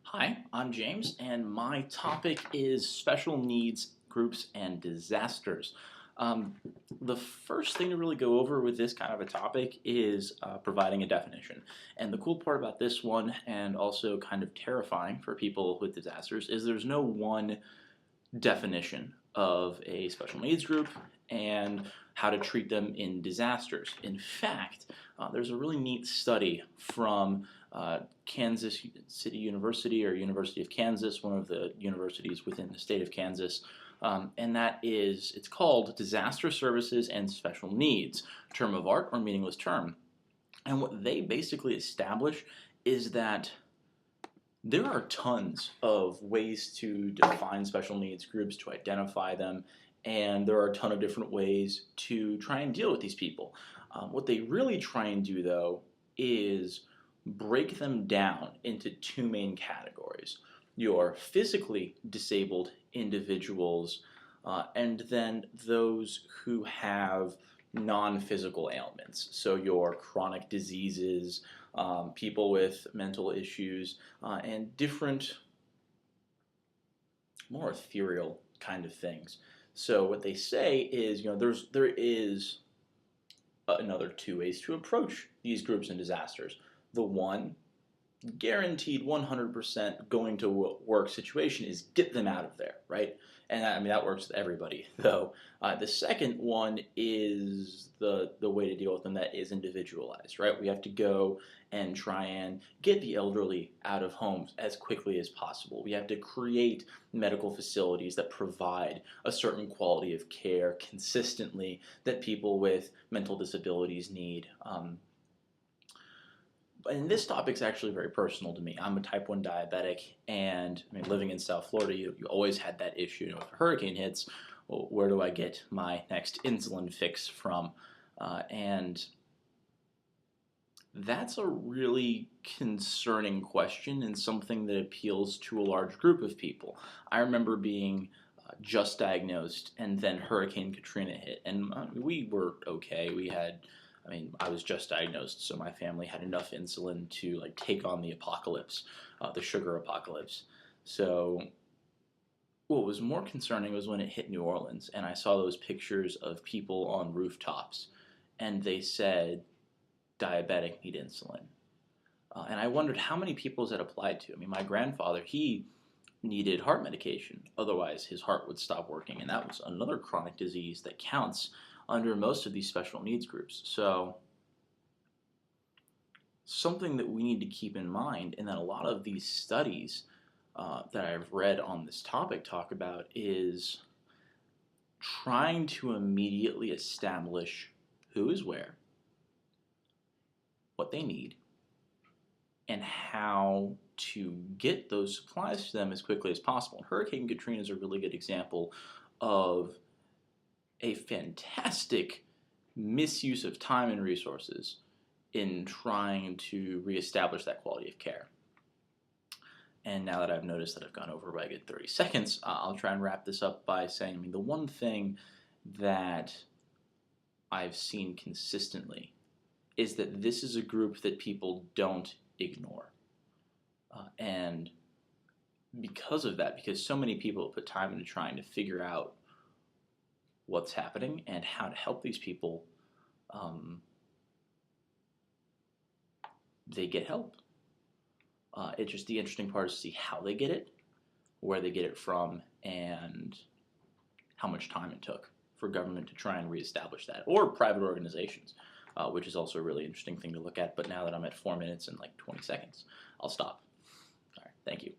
Hi, I'm James, and my topic is special needs groups and disasters. Um, the first thing to really go over with this kind of a topic is providing a definition. And the cool part about this one, and also kind of terrifying for people with disasters, is there's no one definition of a special needs group and how to treat them in disasters. In fact, there's a really neat study from Kansas City University or University of Kansas, one of the universities within the state of Kansas, and it's called Disaster Services and Special Needs, term of art or meaningless term. And what they basically establish is that there are tons of ways to define special needs groups, to identify them, and there are a ton of different ways to try and deal with these people. What they really try and do, though, is break them down into two main categories: your physically disabled individuals, and then those who have non physical ailments. So, your chronic diseases, people with mental issues, and different, more ethereal kind of things. So what they say is, there is another two ways to approach these groups and disasters. The one guaranteed 100% going to work situation is get them out of there, right? And that works with everybody. Though the second one is the way to deal with them that is individualized, right? We have to go and try and get the elderly out of homes as quickly as possible. We have to create medical facilities that provide a certain quality of care consistently that people with mental disabilities need. And this topic's actually very personal to me. I'm a type 1 diabetic, and living in South Florida, you always had that issue. If a hurricane hits, well, where do I get my next insulin fix from? And that's a really concerning question and something that appeals to a large group of people. I remember being just diagnosed, and then Hurricane Katrina hit, and we were okay. I was just diagnosed, so my family had enough insulin to take on the apocalypse, the sugar apocalypse. So what was more concerning was when it hit New Orleans, and I saw those pictures of people on rooftops, and they said, "Diabetic, need insulin." And I wondered how many people is that applied to. My grandfather, he needed heart medication, otherwise his heart would stop working, and that was another chronic disease that counts under most of these special needs groups. So something that we need to keep in mind, and that a lot of these studies that I've read on this topic talk about, is trying to immediately establish who is where, what they need, and how to get those supplies to them as quickly as possible. Hurricane Katrina is a really good example of a fantastic misuse of time and resources in trying to reestablish that quality of care. And now that I've noticed that I've gone over by a good 30 seconds, I'll try and wrap this up by saying, the one thing that I've seen consistently is that this is a group that people don't ignore. And because of that, because so many people put time into trying to figure out what's happening and how to help these people, they get help. It's just the interesting part is to see how they get it, where they get it from, and how much time it took for government to try and reestablish that, or private organizations, which is also a really interesting thing to look at. But now that I'm at 4 minutes and 20 seconds, I'll stop. All right, thank you.